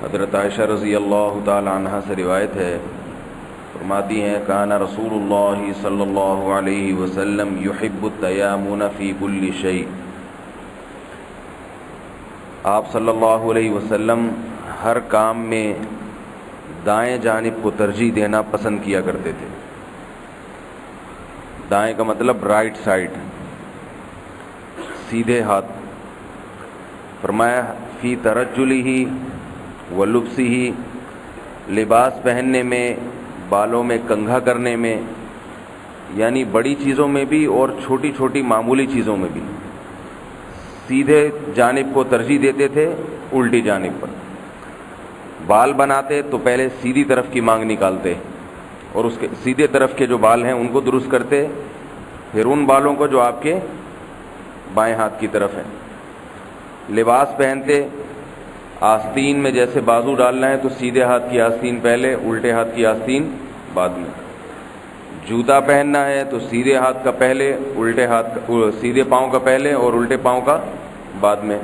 حضرت عائشہ رضی اللہ تعالی عنہا سے روایت ہے، فرماتی ہیں کان رسول اللہ صلی اللہ علیہ وسلم یحب التیامن فی کل شیء، آپ صلی اللہ علیہ وسلم ہر کام میں دائیں جانب کو ترجیح دینا پسند کیا کرتے تھے۔ دائیں کا مطلب رائٹ سائڈ، سیدھے ہاتھ۔ فرمایا فی ترجلہ و لبسہ، لباس پہننے میں، بالوں میں کنگھا کرنے میں، یعنی بڑی چیزوں میں بھی اور چھوٹی چھوٹی معمولی چیزوں میں بھی سیدھے جانب کو ترجیح دیتے تھے الٹی جانب پر۔ بال بناتے تو پہلے سیدھی طرف کی مانگ نکالتے اور اس کے سیدھے طرف کے جو بال ہیں ان کو درست کرتے، پھر ان بالوں کو جو آپ کے بائیں ہاتھ کی طرف ہیں۔ لباس پہنتے، آستین میں جیسے بازو ڈالنا ہے تو سیدھے ہاتھ کی آستین پہلے، الٹے ہاتھ کی آستین بعد میں۔ جوتا پہننا ہے تو سیدھے ہاتھ کا پہلے، الٹے ہاتھ کا، سیدھے پاؤں کا پہلے اور الٹے پاؤں کا بعد میں،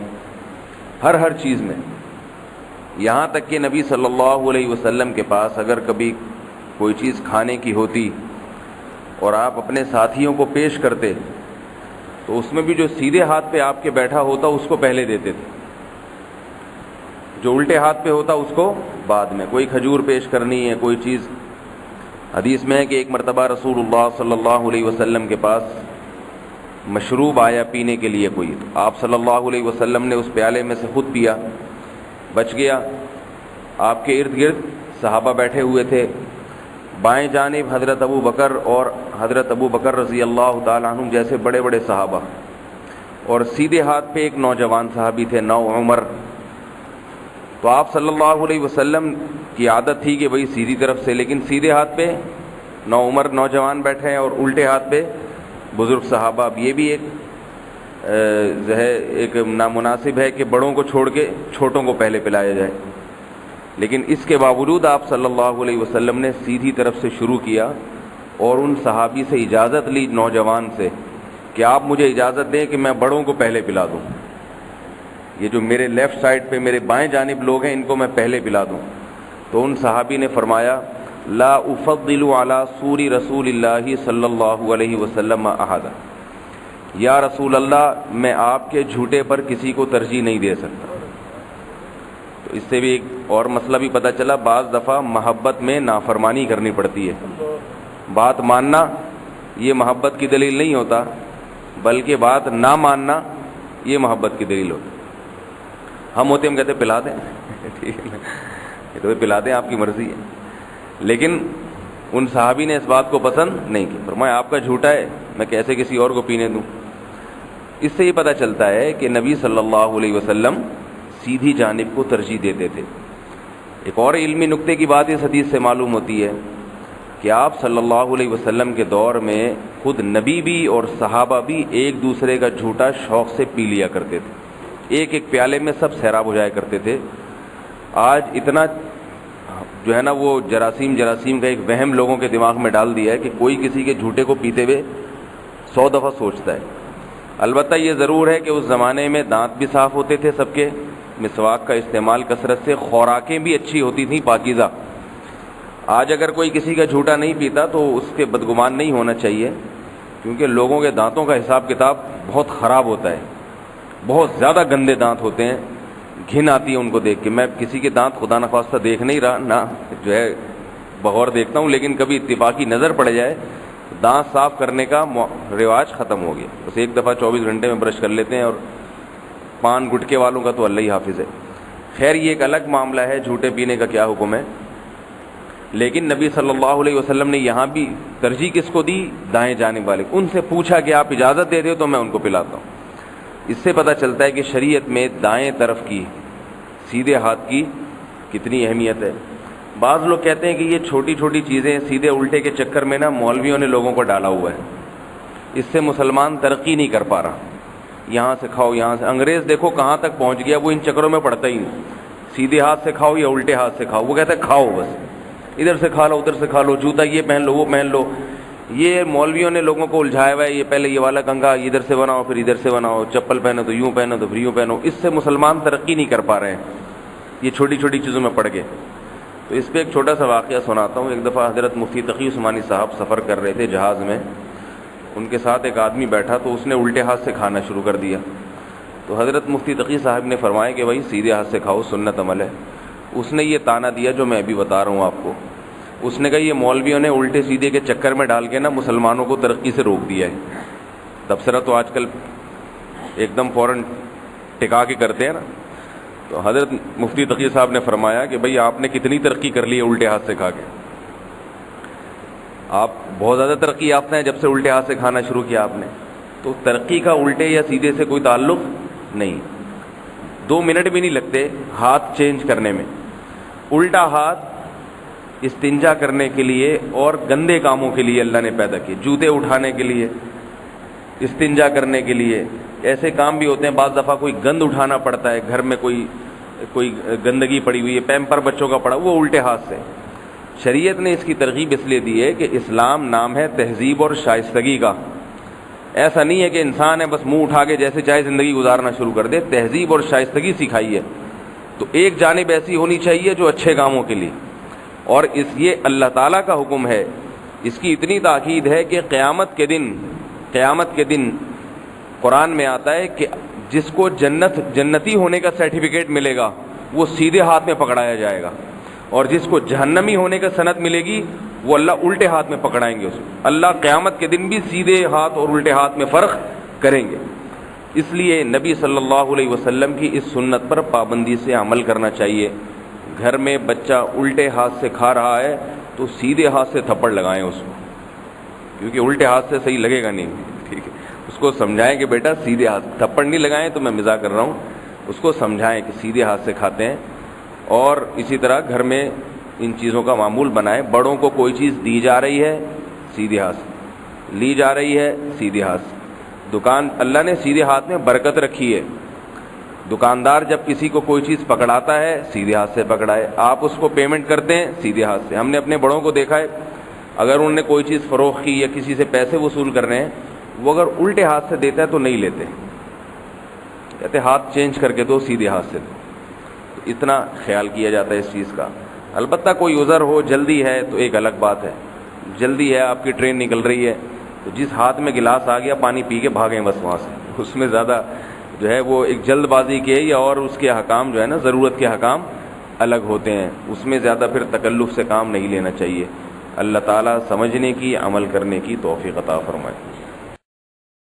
ہر چیز میں۔ یہاں تک کہ نبی صلی اللہ علیہ وسلم کے پاس اگر کبھی کوئی چیز کھانے کی ہوتی اور آپ اپنے ساتھیوں کو پیش کرتے تو اس میں بھی جو سیدھے ہاتھ پہ آپ کے بیٹھا ہوتا اس کو پہلے دیتے تھے، جو الٹے ہاتھ پہ ہوتا اس کو بعد میں۔ کوئی کھجور پیش کرنی ہے، کوئی چیز، حدیث میں ہے کہ ایک مرتبہ رسول اللہ صلی اللہ علیہ وسلم کے پاس مشروب آیا پینے کے لیے کوئی، آپ صلی اللہ علیہ وسلم نے اس پیالے میں سے خود پیا، بچ گیا۔ آپ کے ارد گرد صحابہ بیٹھے ہوئے تھے، بائیں جانب حضرت ابو بکر اور حضرت ابو بکر رضی اللہ تعالیٰ عنہ جیسے بڑے بڑے صحابہ، اور سیدھے ہاتھ پہ ایک نوجوان صحابی تھے نو عمر۔ تو آپ صلی اللہ علیہ وسلم کی عادت تھی کہ بھئی سیدھی طرف سے، لیکن سیدھے ہاتھ پہ نو عمر نوجوان بیٹھے ہیں اور الٹے ہاتھ پہ بزرگ صحابہ۔ اب یہ بھی ایک نامناسب ہے کہ بڑوں کو چھوڑ کے چھوٹوں کو پہلے پلایا جائے، لیکن اس کے باوجود آپ صلی اللہ علیہ وسلم نے سیدھی طرف سے شروع کیا اور ان صحابی سے اجازت لی، نوجوان سے، کہ آپ مجھے اجازت دیں کہ میں بڑوں کو پہلے پلا دوں، یہ جو میرے لیفٹ سائڈ پہ میرے بائیں جانب لوگ ہیں ان کو میں پہلے پلا دوں۔ تو ان صحابی نے فرمایا لا افضل علی سور رسول اللہ صلی اللہ علیہ وسلم احد، یا رسول اللہ میں آپ کے جھوٹے پر کسی کو ترجیح نہیں دے سکتا۔ تو اس سے بھی ایک اور مسئلہ بھی پتہ چلا، بعض دفعہ محبت میں نافرمانی کرنی پڑتی ہے۔ بات ماننا یہ محبت کی دلیل نہیں ہوتا، بلکہ بات نہ ماننا یہ محبت کی دلیل ہوتی۔ ہم ہوتے ہم کہتے پلا دیں، ٹھیک ہے، یہ تو پلا دیں آپ کی مرضی ہے، لیکن ان صحابی نے اس بات کو پسند نہیں کی، فرمایا آپ کا جھوٹا ہے، میں کیسے کسی اور کو پینے دوں۔ اس سے یہ پتہ چلتا ہے کہ نبی صلی اللہ علیہ وسلم سیدھی جانب کو ترجیح دیتے تھے۔ ایک اور علمی نکتے کی بات اس حدیث سے معلوم ہوتی ہے کہ آپ صلی اللہ علیہ وسلم کے دور میں خود نبی بھی اور صحابہ بھی ایک دوسرے کا جھوٹا شوق سے پی لیا کرتے تھے، ایک ایک پیالے میں سب سیراب ہو جایا کرتے تھے۔ آج اتنا جو ہے نا وہ جراثیم کا ایک وہم لوگوں کے دماغ میں ڈال دیا ہے کہ کوئی کسی کے جھوٹے کو پیتے ہوئے 100 دفعہ سوچتا ہے۔ البتہ یہ ضرور ہے کہ اس زمانے میں دانت بھی صاف ہوتے تھے سب کے، مسواک کا استعمال کثرت سے، خوراکیں بھی اچھی ہوتی تھیں پاکیزہ۔ آج اگر کوئی کسی کا جھوٹا نہیں پیتا تو اس کے بدگمان نہیں ہونا چاہیے، کیونکہ لوگوں کے دانتوں کا حساب کتاب بہت خراب ہوتا ہے، بہت زیادہ گندے دانت ہوتے ہیں، گھن آتی ہے ان کو دیکھ کے۔ میں کسی کے دانت خدا نخواستہ دیکھ نہیں رہا، نہ جو ہے بغور دیکھتا ہوں، لیکن کبھی اتفاقی نظر پڑ جائے دانت صاف کرنے کا رواج ختم ہو گیا، بس ایک دفعہ 24 گھنٹے میں برش کر لیتے ہیں، اور پان گٹکے والوں کا تو اللہ ہی حافظ ہے۔ خیر یہ ایک الگ معاملہ ہے جھوٹے پینے کا کیا حکم ہے، لیکن نبی صلی اللہ علیہ وسلم نے یہاں بھی ترجیح کس کو دی؟ دائیں جانب والے۔ ان سے پوچھا کہ آپ اجازت دیتے ہو تو میں ان کو پلاتا ہوں۔ اس سے پتہ چلتا ہے کہ شریعت میں دائیں طرف کی، سیدھے ہاتھ کی کتنی اہمیت ہے۔ بعض لوگ کہتے ہیں کہ یہ چھوٹی چھوٹی چیزیں سیدھے الٹے کے چکر میں نا مولویوں نے لوگوں کو ڈالا ہوا ہے، اس سے مسلمان ترقی نہیں کر پا رہا۔ یہاں سے کھاؤ، یہاں سے، انگریز دیکھو کہاں تک پہنچ گیا، وہ ان چکروں میں پڑتا ہی نہیں، سیدھے ہاتھ سے کھاؤ یا الٹے ہاتھ سے کھاؤ، وہ کہتا ہے کھاؤ بس، ادھر سے کھا لو ادھر سے کھا لو، جوتا یہ پہن لو وہ پہن لو۔ یہ مولویوں نے لوگوں کو الجھایا ہوا ہے، یہ پہلے یہ والا کنگا ادھر سے بناؤ پھر ادھر سے بناؤ، چپل پہنو تو یوں پہنو تو پھر یوں پہنو، اس سے مسلمان ترقی نہیں کر پا رہے ہیں۔ یہ چھوٹی چھوٹی چیزوں میں پڑ گئے. تو اس پہ ایک چھوٹا سا واقعہ سناتا ہوں. ایک دفعہ حضرت مفتی تقی عثمانی صاحب سفر کر رہے تھے جہاز میں. ان کے ساتھ ایک آدمی بیٹھا تو اس نے الٹے ہاتھ سے کھانا شروع کر دیا. تو حضرت مفتی تقی صاحب نے فرمایا کہ بھائی سیدھے ہاتھ سے کھاؤ، سنت عمل ہے. اس نے یہ طعنہ دیا جو میں ابھی بتا رہا ہوں آپ کو. اس نے کہا یہ مولویوں نے الٹے سیدھے کے چکر میں ڈال کے نا مسلمانوں کو ترقی سے روک دیا ہے. تبصرہ تو آج کل ایک دم فوراً ٹکا کے کرتے ہیں نا. تو حضرت مفتی تقی صاحب نے فرمایا کہ بھئی آپ نے کتنی ترقی کر لی ہے الٹے ہاتھ سے کھا کے. آپ بہت زیادہ ترقی یافتہ ہیں جب سے الٹے ہاتھ سے کھانا شروع کیا آپ نے. تو ترقی کا الٹے یا سیدھے سے کوئی تعلق نہیں. 2 منٹ بھی نہیں لگتے ہاتھ چینج کرنے میں. الٹا ہاتھ استنجا کرنے کے لیے اور گندے کاموں کے لیے اللہ نے پیدا کیے. جوتے اٹھانے کے لیے، استنجا کرنے کے لیے. ایسے کام بھی ہوتے ہیں بعض دفعہ کوئی گند اٹھانا پڑتا ہے، گھر میں کوئی گندگی پڑی ہوئی ہے، پیمپر بچوں کا پڑا، وہ الٹے ہاتھ سے. شریعت نے اس کی ترغیب اس لیے دی ہے کہ اسلام نام ہے تہذیب اور شائستگی کا. ایسا نہیں ہے کہ انسان ہے بس منہ اٹھا کے جیسے چاہے زندگی گزارنا شروع کر دے. تہذیب اور شائستگی سکھائی ہے. تو ایک جانب ایسی ہونی چاہیے جو اچھے کاموں کے لیے، اور یہ اللہ تعالیٰ کا حکم ہے. اس کی اتنی تاکید ہے کہ قیامت کے دن قرآن میں آتا ہے کہ جس کو جنتی ہونے کا سرٹیفکیٹ ملے گا وہ سیدھے ہاتھ میں پکڑایا جائے گا، اور جس کو جہنمی ہونے کا سند ملے گی وہ اللہ الٹے ہاتھ میں پکڑائیں گے. اس کو اللہ قیامت کے دن بھی سیدھے ہاتھ اور الٹے ہاتھ میں فرق کریں گے. اس لیے نبی صلی اللہ علیہ وسلم کی اس سنت پر پابندی سے عمل کرنا چاہیے. گھر میں بچہ الٹے ہاتھ سے کھا رہا ہے تو سیدھے ہاتھ سے تھپڑ لگائیں اس کو، کیونکہ الٹے ہاتھ سے صحیح لگے گا نہیں. ٹھیک ہے، اس کو سمجھائیں کہ بیٹا سیدھے ہاتھ، تھپڑ نہیں لگائیں تو میں مزاح کر رہا ہوں. اس کو سمجھائیں کہ سیدھے ہاتھ سے کھاتے ہیں. اور اسی طرح گھر میں ان چیزوں کا معمول بنائیں. بڑوں کو کوئی چیز دی جا رہی ہے سیدھے ہاتھ سے، لی جا رہی ہے سیدھے ہاتھ سے. دکان اللہ نے سیدھے ہاتھ میں برکت رکھی ہے. دکاندار جب کسی کو کوئی چیز پکڑاتا ہے سیدھے ہاتھ سے پکڑائے. آپ اس کو پیمنٹ کرتے ہیں سیدھے ہاتھ سے. ہم نے اپنے بڑوں کو دیکھا ہے، اگر انہوں نے کوئی چیز فروخت کی یا کسی سے پیسے وصول کر رہے ہیں، وہ اگر الٹے ہاتھ سے دیتا ہے تو نہیں لیتے، کہتے ہاتھ چینج کر کے دو، سیدھے ہاتھ سے دو. اتنا خیال کیا جاتا ہے اس چیز کا. البتہ کوئی عذر ہو، جلدی ہے تو ایک الگ بات ہے. جلدی ہے، آپ کی ٹرین نکل رہی ہے، تو جس ہاتھ میں گلاس آ گیا پانی پی کے بھاگیں بس وہاں سے. اس میں زیادہ جو ہے وہ ایک جلد بازی کے یا اور اس کے حکام جو ہے نا ضرورت کے حکام الگ ہوتے ہیں. اس میں زیادہ پھر تکلف سے کام نہیں لینا چاہیے. اللہ تعالیٰ سمجھنے کی، عمل کرنے کی توفیق عطا فرمائے.